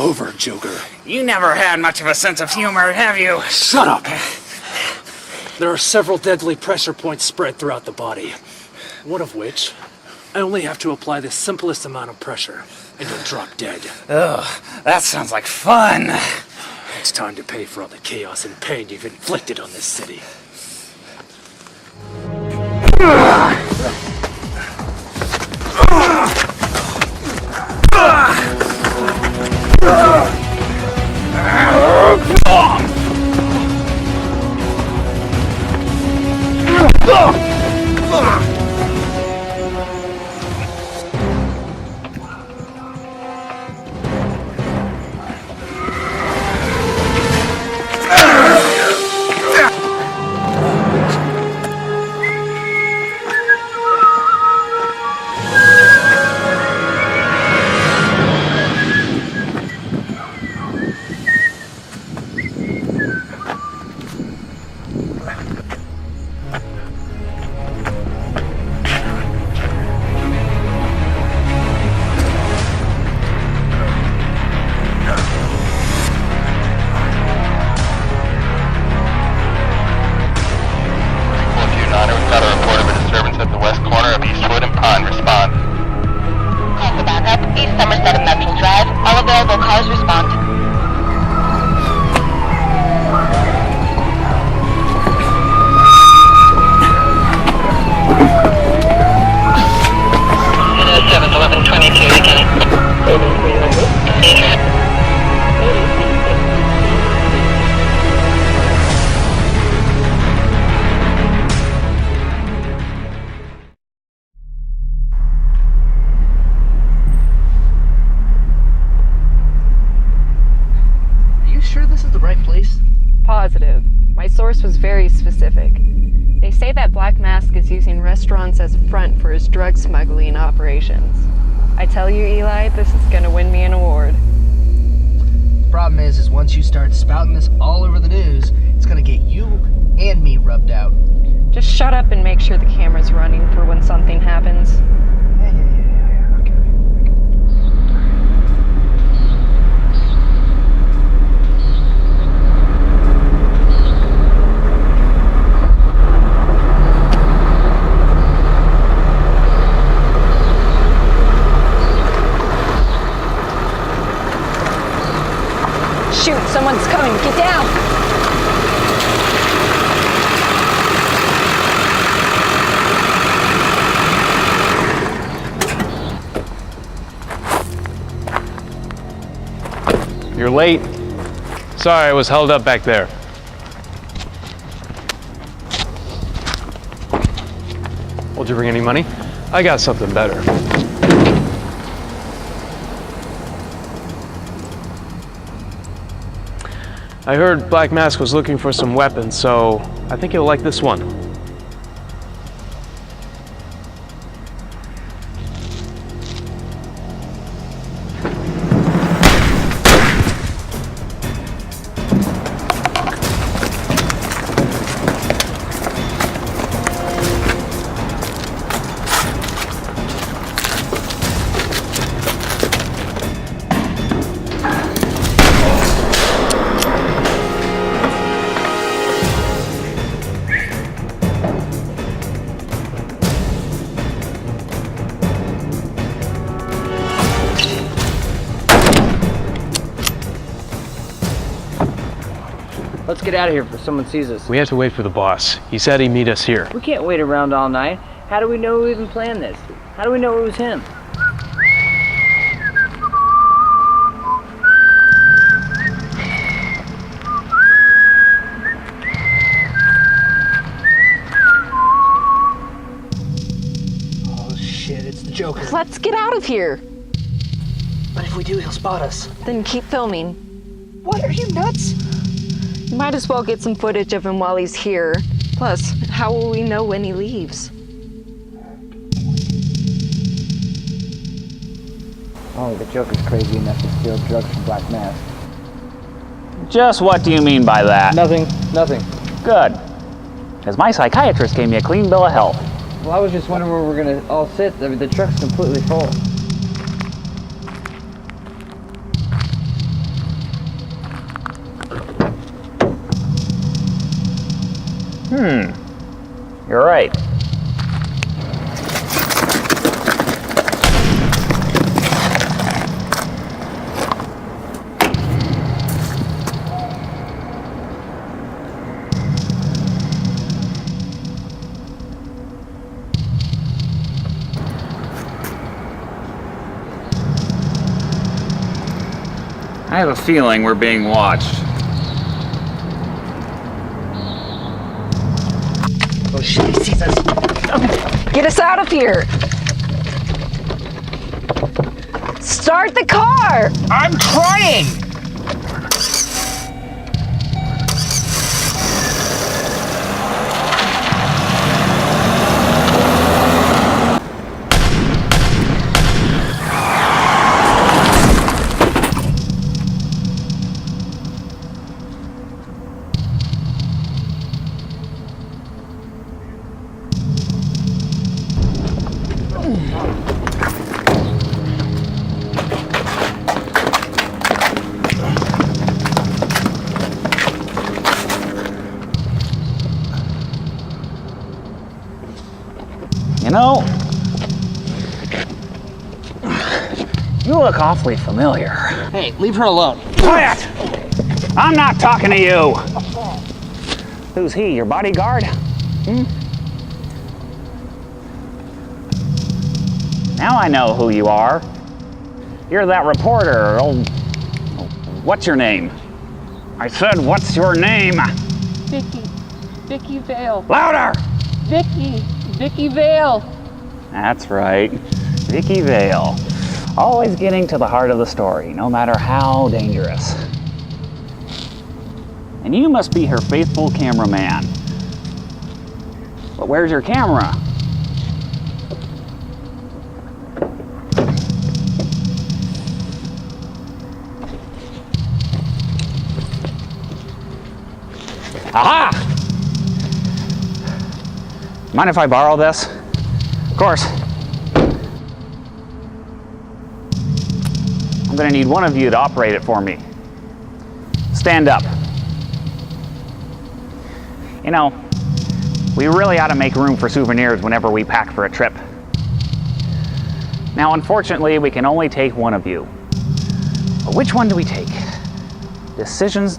over, Joker. You never had much of a sense of humor, have you? Shut up! There are several deadly pressure points spread throughout the body. One of which, I only have to apply the simplest amount of pressure, and you'll drop dead. Ugh, that sounds like fun. It's time to pay for all the chaos and pain you've inflicted on this city. Positive. My source was very specific. They say that Black Mask is using restaurants as a front for his drug smuggling operations. I tell you, Eli, this is gonna win me an award. The problem is once you start spouting this all over the news, it's gonna get you and me rubbed out. Just shut up and make sure the camera's running for when something happens. Okay. Shoot, someone's coming. Get down! You're late. Sorry, I was held up back there. Won't you bring any money? I got something better. I heard Black Mask was looking for some weapons, so I think he'll like this one. Let's get out of here before someone sees us. We have to wait for the boss. He said he'd meet us here. We can't wait around all night. How do we know who even planned this? How do we know it was him? Oh shit, it's the Joker. Let's get out of here! But if we do, he'll spot us. Then keep filming. What, are you nuts? Might as well get some footage of him while he's here. Plus, how will we know when he leaves? Only the Joker's crazy enough to steal drugs from Black Mask. Just what do you mean by that? Nothing. Good. Because my psychiatrist gave me a clean bill of health. Well, I was just wondering where we're gonna all sit. I mean, the truck's completely full. You're right. I have a feeling we're being watched. Oh shit, he sees us. Get us out of here! Start the car! I'm trying! You know, you look awfully familiar. Hey, leave her alone. Quiet! I'm not talking to you! Who's he, your bodyguard? Now I know who you are. You're that reporter. What's your name? I said, what's your name? Vicki Vale. Louder! Vicki Vale. That's right, Vicki Vale. Always getting to the heart of the story, no matter how dangerous. And you must be her faithful cameraman. But where's your camera? Aha! Mind if I borrow this? Of course. I'm gonna need one of you to operate it for me. Stand up. You know, we really ought to make room for souvenirs whenever we pack for a trip. Now, unfortunately, we can only take one of you. But which one do we take? Decisions.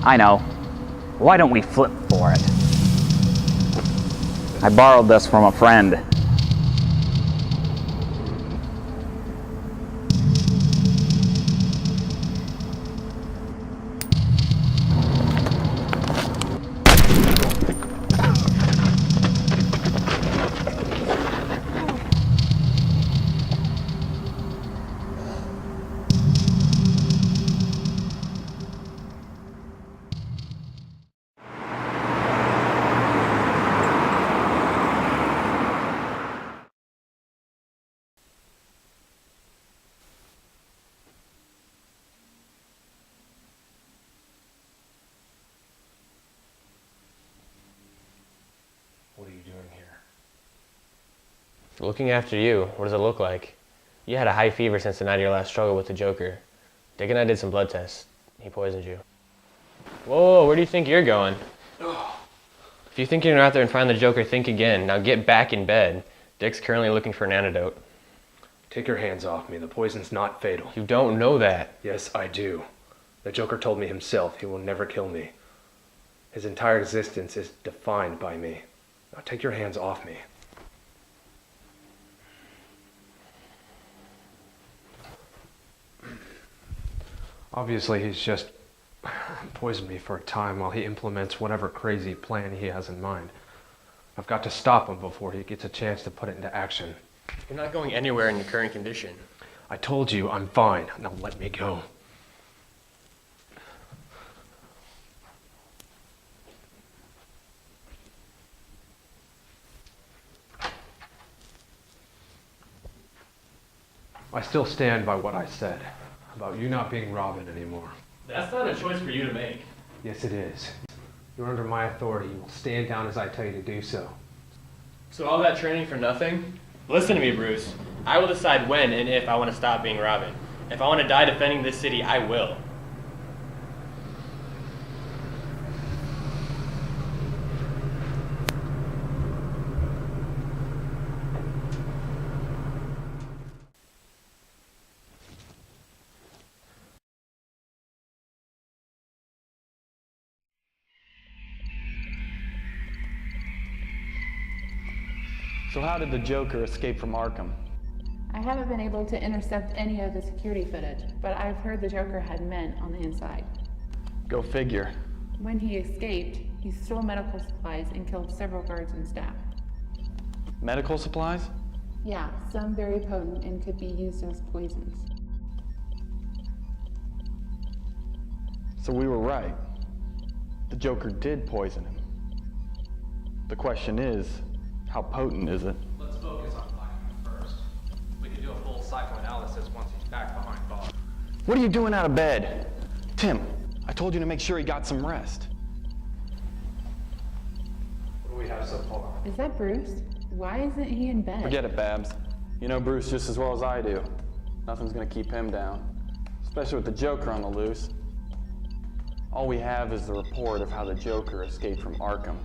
I know. Why don't we flip for it? I borrowed this from a friend. What are you doing here? Looking after you. What does it look like? You had a high fever since the night of your last struggle with the Joker. Dick and I did some blood tests. He poisoned you. Whoa, where do you think you're going? If you think you're out there and find the Joker, think again. Now get back in bed. Dick's currently looking for an antidote. Take your hands off me. The poison's not fatal. You don't know that. Yes, I do. The Joker told me himself he will never kill me. His entire existence is defined by me. Now take your hands off me. Obviously, he's just poisoned me for a time while he implements whatever crazy plan he has in mind. I've got to stop him before he gets a chance to put it into action. You're not going anywhere in your current condition. I told you I'm fine. Now let me go. I still stand by what I said about you not being Robin anymore. That's not a choice for you to make. Yes, it is. You're under my authority. You will stand down as I tell you to do so. So all that training for nothing? Listen to me, Bruce. I will decide when and if I want to stop being Robin. If I want to die defending this city, I will. So how did the Joker escape from Arkham? I haven't been able to intercept any of the security footage, but I've heard the Joker had men on the inside. Go figure. When he escaped, he stole medical supplies and killed several guards and staff. Medical supplies? Yeah, some very potent and could be used as poisons. So we were right. The Joker did poison him. The question is, how potent is it? Let's focus on Blackman first. We can do a full psychoanalysis once he's back behind bars. What are you doing out of bed? Tim, I told you to make sure he got some rest. What do we have so far? Is that Bruce? Why isn't he in bed? Forget it, Babs. You know Bruce just as well as I do. Nothing's gonna keep him down, especially with the Joker on the loose. All we have is the report of how the Joker escaped from Arkham.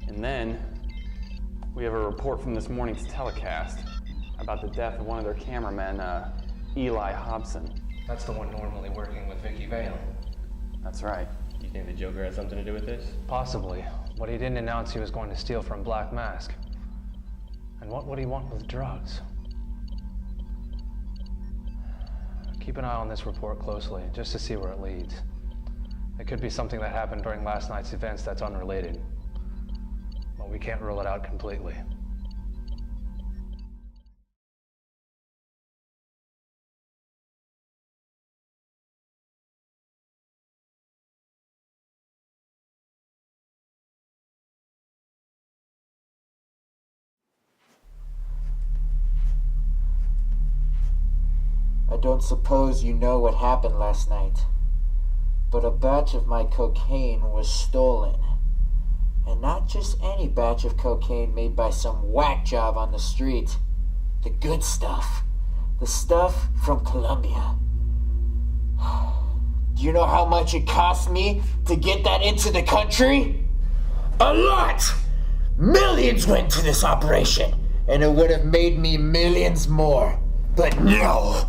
And then, we have a report from this morning's telecast about the death of one of their cameramen, Eli Hobson. That's the one normally working with Vicki Vale. That's right. You think the Joker has something to do with this? Possibly. But he didn't announce he was going to steal from Black Mask. And what would he want with drugs? Keep an eye on this report closely, just to see where it leads. It could be something that happened during last night's events that's unrelated. But we can't rule it out completely. I don't suppose you know what happened last night, but a batch of my cocaine was stolen. And not just any batch of cocaine made by some whack job on the street. The good stuff. The stuff from Colombia. Do you know how much it cost me to get that into the country? A lot! Millions went to this operation, and it would have made me millions more. But no!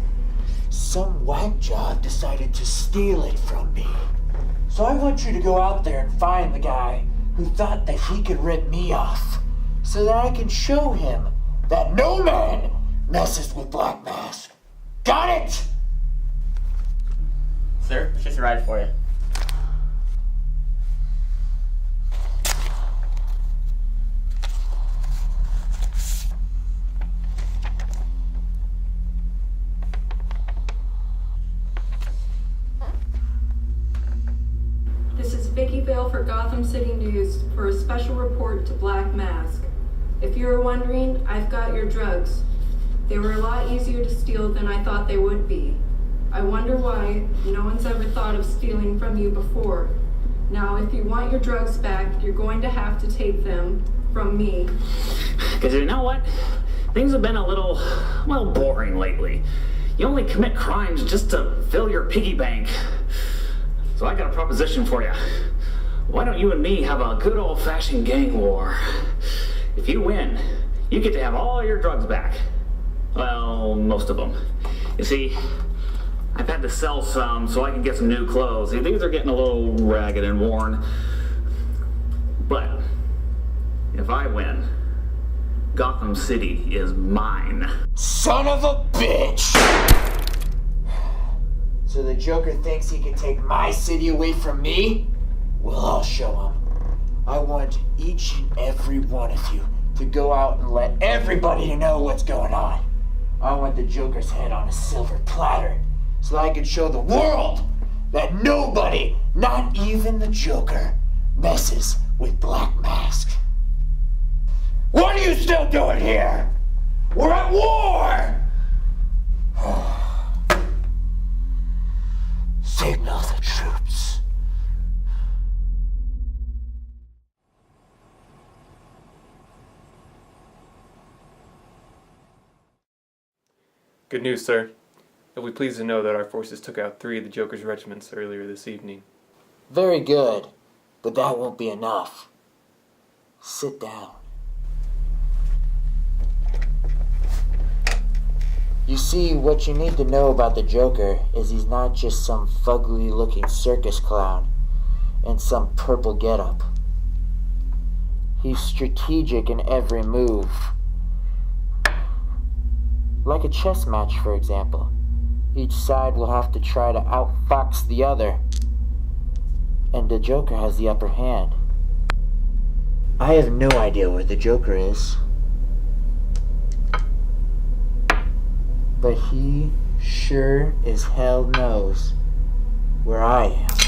Some whack job decided to steal it from me. So I want you to go out there and find the guy who thought that he could rip me off, so that I can show him that no man messes with Black Mask. Got it? Sir, it's just a ride for you. This is Vicki Vale for Gotham City News for a special report to Black Mask. If you were wondering, I've got your drugs. They were a lot easier to steal than I thought they would be. I wonder why no one's ever thought of stealing from you before. Now, if you want your drugs back, you're going to have to take them from me. Because you know what? Things have been a little, well, boring lately. You only commit crimes just to fill your piggy bank. So I got a proposition for you. Why don't you and me have a good old-fashioned gang war? If you win, you get to have all your drugs back. Well, most of them. You see, I've had to sell some so I can get some new clothes. See, these are getting a little ragged and worn. But if I win, Gotham City is mine. Son of a bitch! So the Joker thinks he can take my city away from me? Well, I'll show him. I want each and every one of you to go out and let everybody know what's going on. I want the Joker's head on a silver platter so that I can show the world that nobody, not even the Joker, messes with Black Mask. What are you still doing here? We're at war! Signal the troops. Good news, sir. You'll be pleased to know that our forces took out 3 of the Joker's regiments earlier this evening. Very good, but that won't be enough. Sit down. You see, what you need to know about the Joker is he's not just some fugly-looking circus clown in some purple getup. He's strategic in every move. Like a chess match, for example. Each side will have to try to outfox the other. And the Joker has the upper hand. I have no idea where the Joker is. But he sure as hell knows where I am.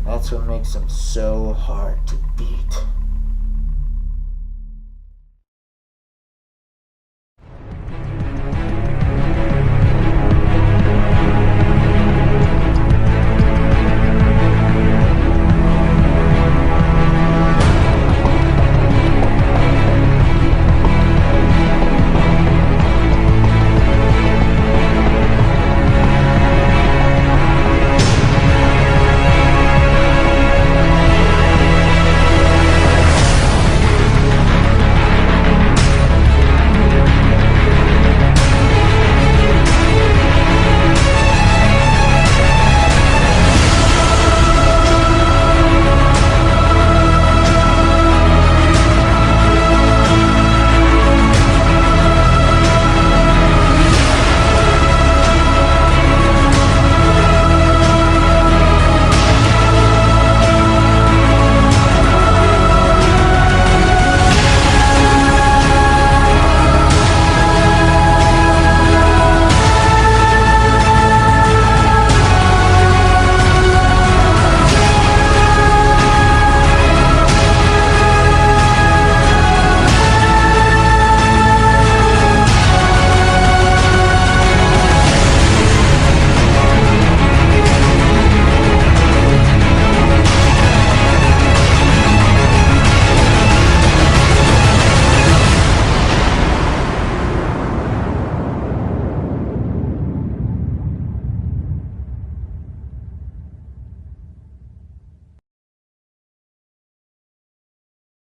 That's what makes him so hard to beat.